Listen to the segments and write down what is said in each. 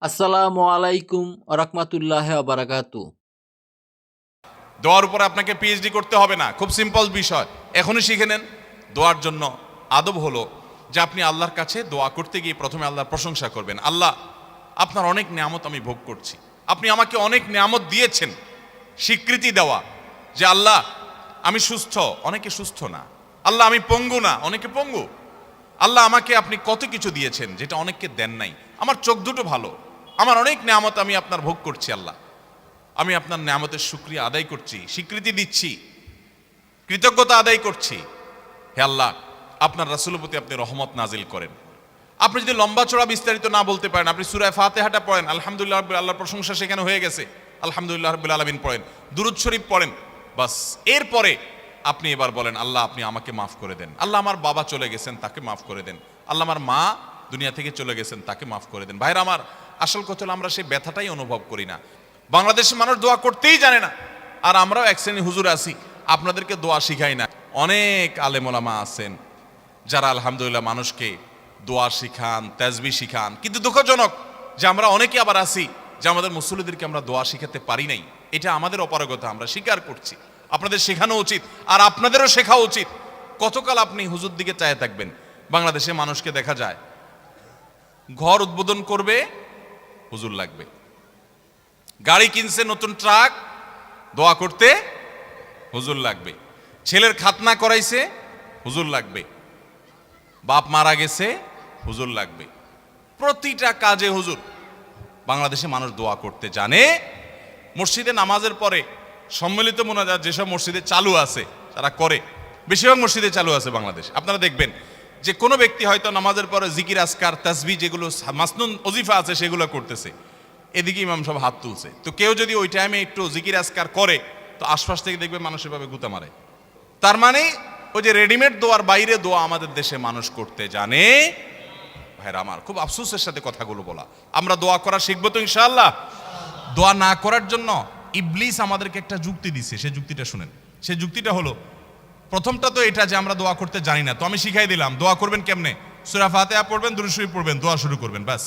আসসালামু আলাইকুম রাহমাতুল্লাহি ওয়া বারাকাতুহু। দোয়ার উপরে আপনাকে পিএইচডি করতে হবে না, খুব সিম্পল বিষয়, এখনই শিখে নেন। দোয়ার জন্য আদব হলো যে আপনি আল্লাহর কাছে দোয়া করতে গিয়ে প্রথমে আল্লাহর প্রশংসা করবেন। আল্লাহ, আপনার অনেক নিয়ামত আমি ভোগ করছি, আপনি আমাকে অনেক নিয়ামত দিয়েছেন। স্বীকৃতি দেওয়া যে আল্লাহ আমি সুস্থ, অনেকে সুস্থ না। আল্লাহ আমি পঙ্গু না, অনেকে পঙ্গু। আল্লাহ আমাকে আপনি কত কিছু দিয়েছেন যেটা অনেককে দেন নাই। আমার চোখ দুটো ভালো, আমার অনেক নিয়ামত আমি আপনার ভোগ করছি। আল্লাহ, আমি আপনার নিয়ামতের শুকরিয়া আদায় করছি, স্বীকৃতি দিচ্ছি, কৃতজ্ঞতা আদায় করছি। হে আল্লাহ, আপনার রাসূলের প্রতি আপনি রহমত নাজিল করেন। আপনি যদি লম্বা চড়া বিস্তারিত না বলতে পারেন, আপনি সূরা ফাতিহাটা পড়েন, আলহামদুলিল্লাহ রাব্বিল, আল্লাহর প্রশংসা সেখানে হয়ে গেছে, আলহামদুলিল্লাহ রাব্বিল আলামিন পড়েন, দুরূদ শরীফ পড়েন, বাস। এরপরে আপনি এবার বলেন, আল্লাহ আপনি আমাকে মাফ করে দেন। আল্লাহ আমার বাবা চলে গেছেন, তাকে মাফ করে দেন। আল্লাহ আমার মা দুনিয়া থেকে চলে গেছেন, তাকে মাফ করে দেন। ভাইরা আমার, আসল কথা হলো আমরা সেই ব্যথাটাই অনুভব করি না। বাংলাদেশের মানুষ দোয়া করতেই জানে না, আর আমরাও এক শ্রেণী হুজুর আছি, আপনাদেরকে দোয়া শিখাই না। অনেক আলেম ওলামা আছেন যারা আলহামদুলিল্লাহ মানুষকে দোয়া শিখান, তাসবিহ শিখান, কিন্তু দুঃখজনক যে আমরা অনেকে আবার আছি যে আমাদের মুসল্লিদেরকে আমরা দোয়া শিখাতে পারি নাই। এটা আমাদের অপারগতা, আমরা স্বীকার করছি। আপনাদের শেখানো উচিত, আর আপনাদেরও শেখা উচিত। কতকাল আপনি হুজুর দিকে চায়ে থাকবেন? বাংলাদেশে মানুষকে দেখা যায় ঘর উদ্বোধন করবে, হুজুর লাগবে। গাড়ি কিনছে, নতুন ট্রাক, দোয়া করতে হুজুর লাগবে। ছেলের খাতনা করাইছে, হুজুর লাগবে। বাপ মারা গেছে, হুজুর লাগবে। প্রতিটা কাজে হুজুর। বাংলাদেশে মানুষ দোয়া করতে জানে। মসজিদে নামাজের পরে সম্মিলিত মোনাজাত যেসব মসজিদে চালু আছে তারা করে, বেশিরভাগ মসজিদে চালু আছে বাংলাদেশ। আপনারা দেখবেন যে কোনো ব্যক্তি হয়তো নামাজের পরে জিকির আসকার তাসবিহ যেগুলো মাসনুন ওজিফা আছে সেগুলো করতেছে, এদিকে ইমাম সব হাত তুলছে। তো কেউ যদি ওই টাইমে একটু জিকির আসকার করে, তো আশপাশ থেকে দেখবে মানুষ এভাবে গুতা মারে। তার মানে ওই যে রেডিমেড দোয়ার বাইরে দোয়া আমাদের দেশে মানুষ করতে জানে। ভাইরা আমার, খুব আফসোসের সাথে কথাগুলো বলা। আমরা দোয়া করা শিখবো তো ইনশাআল্লাহ। দোয়া না করার জন্য ইবলিস আমাদেরকে একটা যুক্তি দিচ্ছে, সেই যুক্তিটা শুনেন। সেই যুক্তিটা হলো, প্রথমটা তো এটা যে আমরা দোয়া করতে জানি না, তো আমি শিখাই দিলাম দোয়া করবেন কেমনে। সূরা ফাতিহা পড়বেন, দুরূদ শরীফ পড়বেন, দোয়া শুরু করবেন, ব্যাস।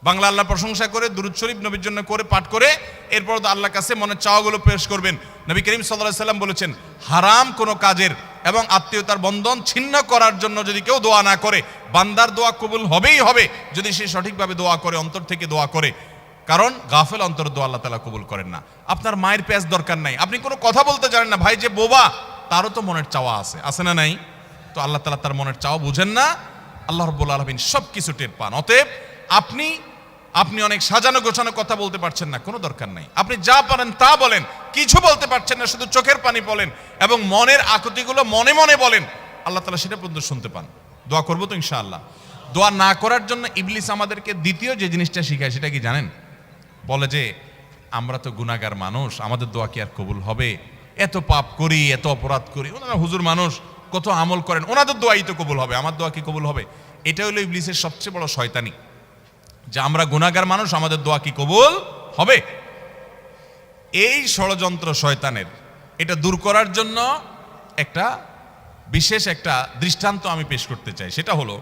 বাংলা আল্লাহ প্রশংসা করে দুরূদ শরীফ নবীর জন্য করে পাঠ করে এরপর তো আল্লাহর কাছে মনের চাওয়াগুলো পেশ করবেন। নবী করিম সাল্লাল্লাহু আলাইহি সাল্লাম বলেছেন, হারাম কোনো কাজের এবং আত্মীয়তার বন্ধন ছিন্ন করার জন্য যদি কেউ দোয়া না করে, বান্দার দোয়া কবুল হবেই হবে যদি সে সঠিকভাবে দোয়া করে, অন্তর থেকে দোয়া করে। কারণ গাফেল অন্তর দোয়া আল্লাহ তাআলা কবুল করেন না। আপনার মায়ের পেঁয়াজ দরকার নাই, আপনি কোনো কথা বলতে জানেন না, ভাই যে বোবা, তারও তো মনের চাওয়া আছে, আছে না নাই? তো আল্লাহ তাআলা তার মনের চাওয়া বুঝেন না? আল্লাহ রাব্বুল আলামিন সব কিছু টের পান। অতএব আপনি অনেক সাজানো গোছানো কথা বলতে পারছেন না, কোনো দরকার নাই। আপনি যা পারেন তা বলেন, কিছু বলতে পারছেন না, শুধু চোখের পানি বলেন এবং মনের আকুতিগুলো মনে মনে বলেন, আল্লাহ তাআলা সেটা পর্যন্ত শুনতে পান। দোয়া করবো তো ইনশাআল্লাহ। দোয়া না করার জন্য ইবলিস আমাদেরকে দ্বিতীয় যে জিনিসটা শিখায় সেটা কি জানেন? বলে যে আমরা তো গুনাহগার মানুষ, আমাদের দোয়া কি আর কবুল হবে? এত পাপ করি, এত অপরাধ করি, ওনারা হুজুর মানুষ, কত আমল করেন, ওনাদের দোয়াই তো কবুল হবে, আমার দোয়া কি কবুল হবে? এটা হলো ইবলিসের সবচেয়ে বড় শয়তানি, যে আমরা গুনাহগার মানুষ, আমাদের দোয়া কি কবুল হবে? এই ষড়যন্ত্র শয়তানের, এটা দূর করার জন্য একটা বিশেষ একটা দৃষ্টান্ত আমি পেশ করতে চাই। সেটা হলো,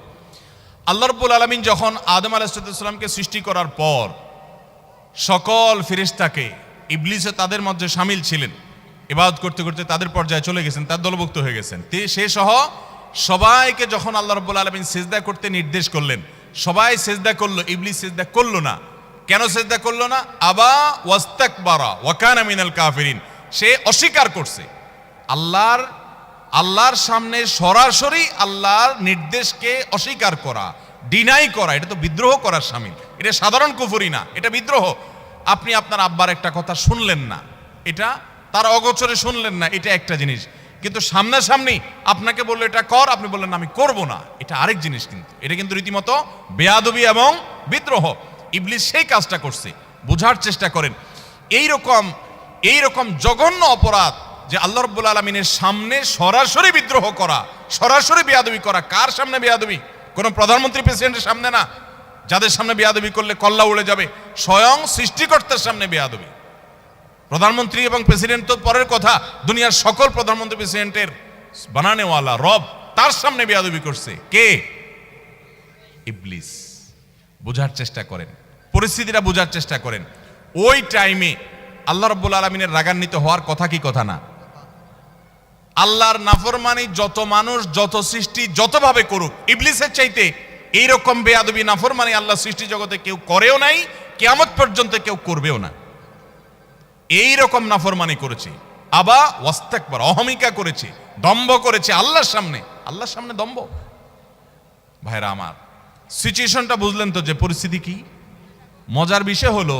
আল্লাহ রাব্বুল আলামিন যখন আদম আলাইহিস সালামকে সৃষ্টি করার পর সকল ফেরেশতাকে, ইবলিসে তাদের মধ্যে শামিল ছিলেন, ইবাদত করতে করতে তাদের পর্যায়ে চলে গেছেন, তার দলভুক্ত হয়ে গেছেন। সে সহ সবাইকে যখন আল্লাহ রাব্বুল আলামিন সিজদা করতে নির্দেশ করলেন, সবাই সিজদা করলো, ইবলিস সিজদা করলো না। কেন সিজদা করলো না? আবা ওয়াস্তাকবারা ওয়া কানা মিনাল কাফিরিন। সে অস্বীকার করছে। আল্লাহর সামনে সরাসরি আল্লাহর নির্দেশকে অস্বীকার করা, ডিনাই করা, এটা তো বিদ্রোহ করার শামিল। এটা সাধারণ কুফরি না, এটা বিদ্রোহ। আপনি আপনার আব্বার একটা কথা শুনলেন না, এটা তার অগোচরে শুনলেন না, এটা একটা জিনিস। কিন্তু সামনাসামনি আপনাকে বললো এটা কর, আপনি বললেন আমি করব না, এটা আরেক জিনিস। কিন্তু এটা কিন্তু রীতিমতো বেয়াদবি এবং বিদ্রোহ। ইবলিস সেই কাজটা করছে। বোঝার চেষ্টা করেন, এইরকম জঘন্য অপরাধ যে আল্লাহ রাব্বুল আলামিনের সামনে সরাসরি বিদ্রোহ করা, সরাসরি বেয়াদবি করা। কার সামনে বেয়াদবি? কোন প্রধানমন্ত্রী প্রেসিডেন্টের সামনে না, যাদের সামনে বেয়াদবি করলে কল্লা উড়ে যাবে। স্বয়ং সৃষ্টিকর্তার সামনে বেয়াদবি। প্রধানমন্ত্রী এবং প্রেসিডেন্ট তো পরের কথা, দুনিয়ার সকল প্রধানমন্ত্রী প্রেসিডেন্টের বানানেওয়ালা রব, তার সামনে বেয়াদবি করছে কে? ইবলিস। বোঝার চেষ্টা করেন। পরিস্থিতিটা বোঝার চেষ্টা করেন। ওই টাইমে আল্লাহ রাব্বুল আলামিনের রাগান্বিত হওয়ার কথা কি কথা না? আল্লাহর নাফরমানি যত মানুষ, যত সৃষ্টি যতভাবে করুক, ইবলিসের চাইতে এইরকম বেয়াদবি নাফরমানি আল্লাহ সৃষ্টি জগতে কেউ করেও নাই, কিয়ামত পর্যন্ত কেউ করবেও না। এইরকম নাফরমানি করেছে, আবা ওয়াস্তাকবার, অহমিকা করেছে, দম্ভ করেছে আল্লাহর সামনে দম্ভ। ভাইরা আমার, সিচুয়েশনটা বুঝলেন তো যে পরিস্থিতি কি? মজার বিষয় হলো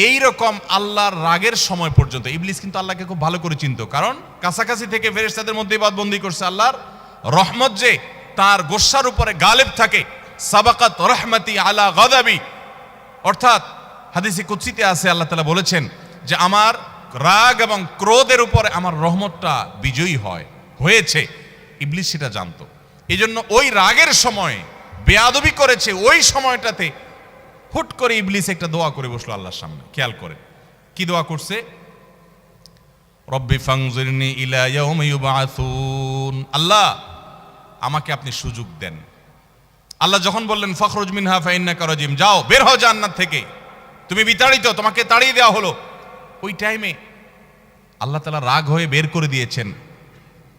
এইরকম আল্লাহর রাগের সময় পর্যন্ত ইবলিস কিন্তু আল্লাহকে খুব ভালো করে চিনত, কারণ কাছাকাছি থেকে ফেরেশতাদের মধ্যে ইবাদতবন্দি করছে। আল্লাহর রহমত যে তার গোস্সার উপরে গালেব থাকে, সাবাকাত রহমতি আলা গাদাবি, অর্থাৎ হাদিসে কুদসিতে আছে আল্লাহ তাআলা বলেছেন যে আমার রাগ এবং ক্রোধের উপরে আমার রহমতটা বিজয়ী হয়েছে। ইবলিস সেটা জানতো, এই জন্য ওই রাগের সময় বেয়াদবি করেছে। ওই সময়টাতে হুট করে ইবলিস একটা দোয়া করে বসলো আল্লাহর সামনে। খেয়াল করে কি দোয়া করছে? রব্বি ফাংজিরনি ইলা ইয়াউমি ইউবআসুন, আল্লাহ আমাকে আপনি সুযোগ দেন। আল্লাহ যখন বললেন ফখরুজ মিনহা ফাইন্নাকা রাজিম, যাও বের হও জান্নাত থেকে, তুমি বিতাড়িত, তোমাকে তাড়িয়ে দেওয়া হলো। ওই টাইমে আল্লাহ তাআলা রাগ হয়ে বের করে দিয়েছেন।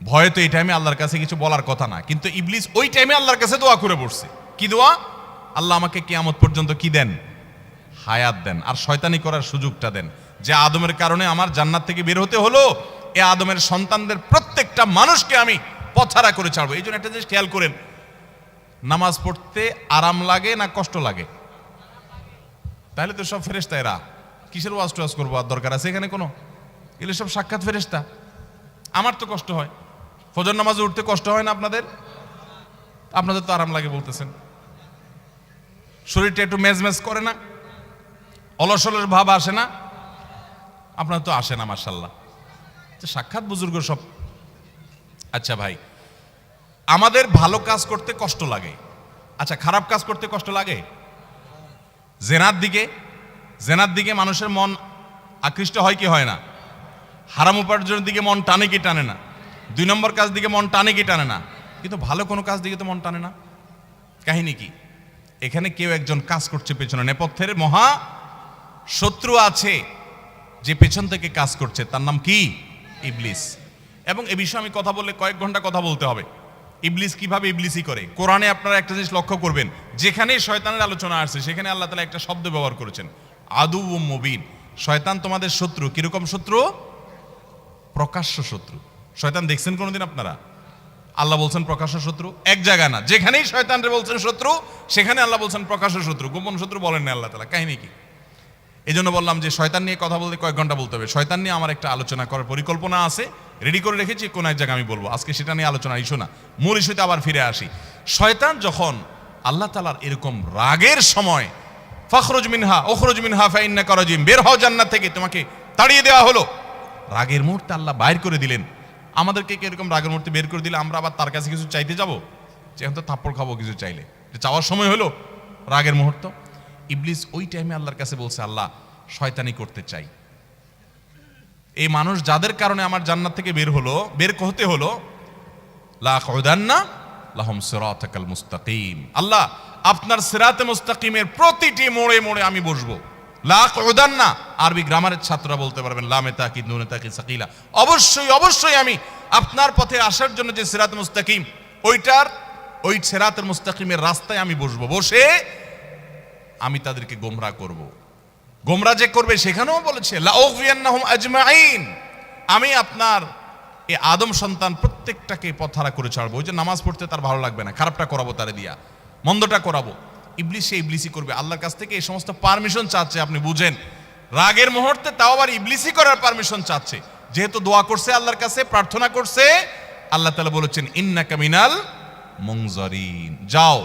ভয়ে তো এই টাইমে আল্লাহর কাছে কিছু বলার কথা না, কিন্তু ইবলিস ওই টাইমে আল্লাহর কাছে দোয়া করে বসছে। কি দোয়া? আল্লাহ আমাকে কিয়ামত পর্যন্ত কি দেন? হায়াত দেন, আর শয়তানি করার সুযোগটা দেন। যে আদমের কারণে আমার জান্নাত থেকে বের হতে হলো, এ আদমের সন্তানদের প্রত্যেকটা মানুষকে আমি পথহারা করে ছাড়বো। এই জন্য একটা জিনিস খেয়াল করেন, নামাজ পড়তে আরাম লাগে না কষ্ট লাগে? তাহলে তো সব ফেরেশতা, এরা কিসের ওয়াজ টোয়াজ করবো, আর দরকার আছে এখানে কোনো? এগুলো সব সাক্ষাৎ ফেরেশতা। আমার তো কষ্ট হয়, ফজর নামাজে উঠতে কষ্ট হয় না আপনাদের? আপনাদের তো আরাম লাগে বলতেছেন। শরীরটা একটু মেজমেজ করে না? অলস অলস ভাব আসে না? আপনার তো আসে না মাশাআল্লাহ। সাক্ষাৎ বুজুর্গ সব। আচ্ছা ভাই, আমাদের ভালো কাজ করতে কষ্ট লাগে, আচ্ছা খারাপ কাজ করতে কষ্ট লাগে? জেনার দিকে মানুষের মন আকৃষ্ট হয় কি হয় না? হারাম উপার্জনের দিকে মন টানে কি টানে না? 2 নম্বর কাজ দিকে মন টানে কি টানে না? কিন্তু ভালো কোনো কাজ দিকে তো মন টানে না। কাহিনী কি? এখানে কেউ একজন কাজ করছে, পেছনে নেপথ্যের মহা শত্রু আছে যে পেছন থেকে কাজ করছে, তার নাম কি? ইবলিস। এবং এ বিষয়ে আমি কথা বললে কয়েক ঘন্টা কথা বলতে হবে। ইবলিস কিভাবে ইবলিসি করে, কোরআনে আপনারা একটা জিনিস লক্ষ্য করবেন, যেখানেই শয়তানের আলোচনা আসছে সেখানে আল্লাহ তাআলা একটা শব্দ ব্যবহার করেছেন, আদুউম মুবিন। শয়তান তোমাদের শত্রু। কিরকম শত্রু? প্রকাশ্য শত্রু। শয়তান দেখছেন কোনোদিন আপনারা? আল্লাহ বলছেন প্রকাশ্য শত্রু, এক জায়গা না, যেখানেই শয়তানরে বলছেন শত্রু সেখানে আল্লাহ বলছেন প্রকাশ্য শত্রু। গোপন শত্রু বলেন না আল্লাহ তাআলা। কাহিনী কি? এই জন্য বললাম যে শয়তান নিয়ে কথা বলতে কয়েক ঘন্টা বলতে হবে। শয়তান নিয়ে আমার একটা আলোচনা করার পরিকল্পনা আছে, রেডি করে রেখেছি, কোন এক জায়গায় আমি বলবো। আজকে সেটা নিয়ে আলোচনা ইস্যু না, মূল ইস্যুতে আবার ফিরে আসি। শয়তান যখন আল্লাহ তাআলার এরকম রাগের সময় ফখরুজ মিনহা উখরুজ মিনহা ফাইন্নাকা রাজিম, বের হও জান্নাত থেকে, তোমাকে তাড়িয়ে দেওয়া হলো, রাগের মুহূর্তে আল্লাহ বাইর করে দিলেন। আমাদেরকে কি এরকম রাগের মুহূর্তে বের করে দিলে আমরা আবার তার কাছে কিছু চাইতে যাব? যে এখন তো থাপ্পড় খাবো কিছু চাইলে, চাওয়ার সময় হলো রাগের মুহূর্ত। ইবলিস ওই টাইমে আল্লাহর কাছে বলছে, আল্লাহ শয়তানি করতে চাই, এই মানুষ যাদের কারণে আমার জান্নাত থেকে বের হতে হলো, লা আকউদান্না লাহুম সিরাতাকাল মুস্তাকিম, আল্লাহ আপনার সিরাতে মুস্তাকিমের প্রতিটি মোড়ে মোড়ে আমি বসবো। লা আকউদান্না, আরবি গ্রামারের ছাত্ররা বলতে পারবেন, লামে তাকিদ নুনে তাকিদ সাকিলা, অবশ্যই আমি আপনার পথে আসার জন্য যে সিরাতে মুস্তাকিম, ওই সিরাতের মুস্তাকিমের রাস্তায় আমি বসবো, বসে আমি তাদেরকে গোমরাহ করব। গোমরাহ যে করবে সেখানেও বলেছে লা উগফিয়ান্নাহুম আজমাইন, আমি আপনার এই আদম সন্তান প্রত্যেকটাকে পথহারা করে ছাড়বো। ওই যে নামাজ পড়তে তার ভালো লাগবে না, খারাপটা করাবো তারে দিয়া, মন্দটা করাবো। ইবলিস সে ইবলিসই করবে। আল্লাহর কাছ থেকে এই সমস্ত পারমিশন চাচ্ছে, আপনি বুঝেন, রাগের মুহূর্তে তাও আবার ইবলিসই করার পারমিশন চাচ্ছে। যেহেতু দোয়া করছে আল্লাহর কাছে, প্রার্থনা করছে, আল্লাহ তাআলা বলেছেন ইন্নাকা মিনাল মুনজারিন, যাও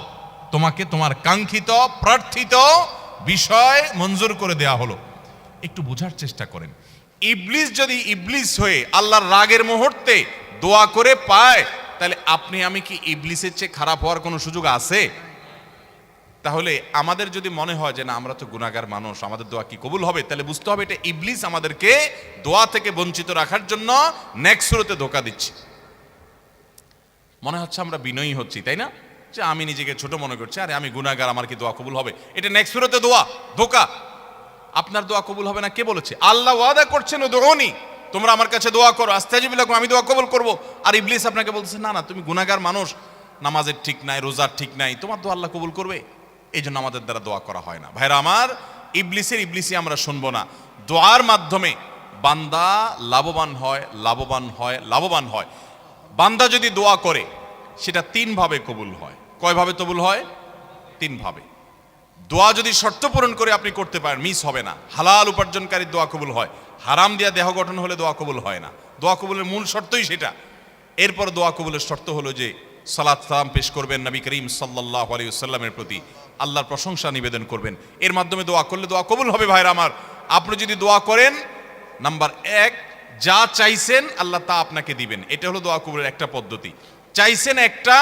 তোমাকে তোমার কাঙ্ক্ষিত প্রার্থিত বিষয় মঞ্জুর করে দেয়া হলো। একটু বোঝার চেষ্টা করেন, ইবলিস যদি ইবলিস হয়ে আল্লাহর রাগের মুহূর্তে দোয়া করে পায়, তাহলে আপনি আমি কি ইবলিসের চেয়ে খারাপ হওয়ার কোনো সুযোগ আছে? তাহলে আমাদের যদি মনে হয় যে না আমরা তো গুনাহগার মানুষ, আমাদের দোয়া কি কবুল হবে, তাহলে বুঝতে হবে এটা ইবলিস আমাদেরকে দোয়া থেকে বঞ্চিত রাখার জন্য নেক্সট সুরতে ধোঁকা দিচ্ছে। মনে হচ্ছে আমরা বিনয়ী হচ্ছি, তাই না? যে আমি নিজেকে ছোট মনে করছি, আরে আমি গুনাহগার, আমার কি দোয়া কবুল হবে? এটা নেক্সট ফিরতে দোয়া, ধোকা। আপনার দোয়া কবুল হবে না কে বলেছে? আল্লাহ ওয়াদা করছেন উদউনি, তোমরা আমার কাছে দোয়া করো, আস্তাজিব লাকুম, আমি দোয়া কবুল করব। আর ইবলিস আপনাকে বলতেছে না না, তুমি গুনাহগার মানুষ, নামাজের ঠিক নাই, রোজার ঠিক নাই, তোমার দোয়া আল্লাহ কবুল করবে? এই জন্য আমাদের দ্বারা দোয়া করা হয় না। ভাইরা আমার, ইবলিসি আমরা শুনবো না। দোয়ার মাধ্যমে বান্দা লাভবান হয়, লাভবান হয়, লাভবান হয়। বান্দা যদি দোয়া করে সেটা 3 ভাবে কবুল হয়। কয়ভাবে কবুল হয়? 3 ভাবে। দোয়া যদি শর্ত পূরণ করে আপনি করতে পারেন, মিস হবে না। হালাল উপার্জনকারী দোয়া কবুল হয়, হারাম দিয়া দেহ গঠন হলে দোয়া কবুল হয় না। দোয়া কবুলের মূল শর্তই সেটা। এরপর দোয়া কবুলের শর্ত হলো যে সালাত সালাম পেশ করবেন নবী করিম সাল্লাল্লাহু আলাইহি ওয়াসাল্লামের প্রতি, আল্লাহর প্রশংসা নিবেদন করবেন। এর মাধ্যমে দোয়া করলে দোয়া কবুল হবে। ভাইরা আমার, আপনি যদি দোয়া করেন, নাম্বার 1, যা চাইছেন আল্লাহ তা আপনাকে দিবেন। এটা হলো দোয়া কবুলের একটা পদ্ধতি। চাইছেন একটা,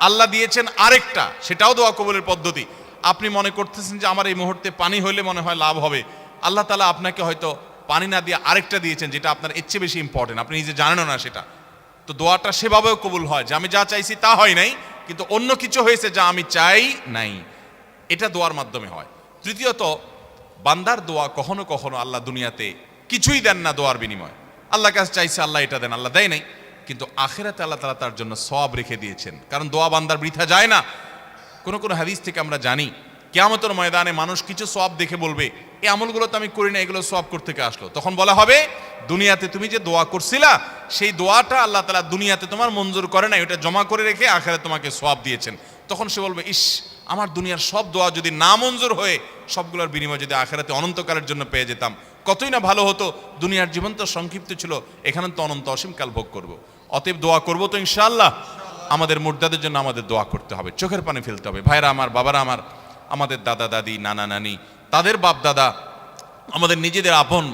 আল্লাহ দিয়েছেন আরেকটা, সেটাও দোয়া কবুলের পদ্ধতি। আপনি মনে করতেছেন যে আমার এই মুহূর্তে পানি হইলে মনে হয় লাভ হবে, আল্লাহ তাআলা আপনাকে হয়তো পানি না দিয়ে আরেকটা দিয়েছেন যেটা আপনার এর চেয়ে বেশি ইম্পর্টেন্ট, আপনি নিজে জানেনও না সেটা। তো দোয়াটা সেভাবেও কবুল হয় যে আমি যা চাইছি তা হয় নাই, কিন্তু অন্য কিছু হয়েছে যা আমি চাই নাই। এটা দোয়ার মাধ্যমে হয়। তৃতীয়ত, বান্দার দোয়া কখনো কখনো আল্লাহ দুনিয়াতে কিছুই দেন না দোয়ার বিনিময়। আল্লাহর কাছে চাইছে আল্লাহ এটা দেন, আল্লাহ দেয় নাই, কিন্তু আখিরাতে আল্লাহ তাআলা তার জন্য সওয়াব রেখে দিয়েছেন। কারণ দোয়া বান্দার বৃথা যায় না। কোন কোন হাদিস থেকে আমরা জানি কিয়ামতের ময়দানে মানুষ কিছু সওয়াব দেখে বলবে, এই আমলগুলো তো আমি করি না, এগুলো সওয়াব করতে থেকে আসলো। তখন বলা হবে, দুনিয়াতে তুমি যে দোয়া করছিলা সেই দোয়াটা আল্লাহ তাআলা দুনিয়াতে তোমার মঞ্জুর করে না, ওটা জমা করে রেখে আখিরাতে তোমাকে সওয়াব দিয়েছেন। তখন সে বলবে, ইস, আমার দুনিয়ার সব দোয়া যদি না মঞ্জুর হয়ে সবগুলোর বিনিময় যদি আখিরাতে অনন্তকালের জন্য পেয়ে যেতাম, কতই না ভালো হতো। দুনিয়ার জীবন তো সংক্ষিপ্ত ছিল, এখানে তো অনন্ত অসীমকাল ভোগ করব। অতএব দোয়া করব তো ইনশাআল্লাহ। আমাদের মুর্দাদের জন্য আমাদের দোয়া করতে হবে, চোখের পানি ফেলতে হবে। ভাইরা আমার, বাবারা আমার, আমাদের দাদা দাদি, নানা নানি, তাদের বাপ দাদা, আমাদের নিজেদের আপন,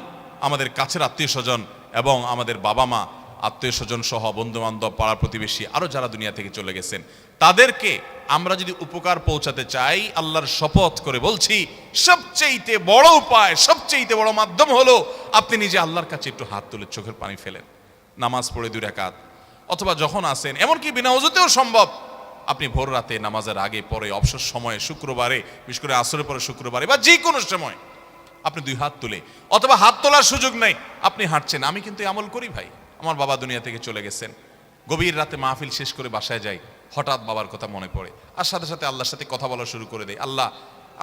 আমাদের কাছের আত্মীয় স্বজন এবং আমাদের বাবা মা, আত্মীয় স্বজন সহ বন্ধু বান্ধব, পাড়া প্রতিবেশী, আরো যারা দুনিয়া থেকে চলে গেছেন, তাদেরকে আমরা যদি উপকার পৌঁছাতে চাই, আল্লাহর শপথ করে বলছি, সবচেয়ে বড় উপায়, সবচেয়ে বড় মাধ্যম হলো আপনি নিজে আল্লাহর কাছে একটু হাত তুলে চোখের পানি ফেলেন, নামাজ পড়ে 2 রাকাত, অথবা যখন আসেন, এমনকি বিনা ওযুতেও সম্ভব, আপনি ভোর রাতে নামাজের আগে পরে, অবসর সময়ে, শুক্রবারে, বিশেষ করে আসরের পরে শুক্রবারে বা যে কোনো সময় আপনি 2 হাত তুলে, অথবা হাত তোলার সুযোগ নেই, আপনি হাঁটছেন। আমি কিন্তু আমল করি ভাই। আমার বাবা দুনিয়া থেকে চলে গেছেন, গভীর রাতে মাহফিল শেষ করে বাসায় যাই, হঠাৎ বাবার কথা মনে পড়ে, আর সাথে সাথে আল্লাহর সাথে কথা বলা শুরু করে দেয়। আল্লাহ,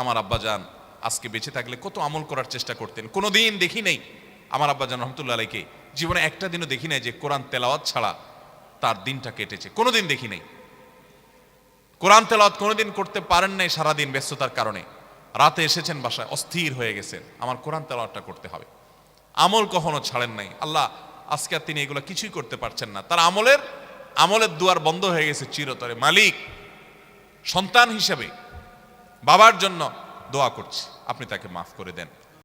আমার আব্বাজান আজকে বেঁচে থাকলে কত আমল করার চেষ্টা করতেন, কোনোদিন দেখি নেই আমার আব্বাজান রহমতুল্লাহ আলাইকে জীবনে একটা দিনও দেখি নাই যে কোরআন তেলাওয়াত ছাড়া তার দিনটা কেটেছে, কোনোদিন দেখি নাই। কোরআন তেলাওয়াত কোনোদিন করতে পারেন নাই সারাদিন ব্যস্ততার কারণে, রাতে এসেছেন বাসায়, অস্থির হয়ে গেছেন, আমার কোরআন তেলাওয়াতটা করতে হবে। আমল কখনো ছাড়েন নাই। আল্লাহ, আজকে আর তিনি এগুলো কিছুই করতে পারছেন না, তার আমলের দুয়ার বন্ধ হয়ে গেছে চিরতরে। মালিক, সন্তান হিসেবে বাবার জন্য দোয়া করছি, আপনি তাকে মাফ করে দেন।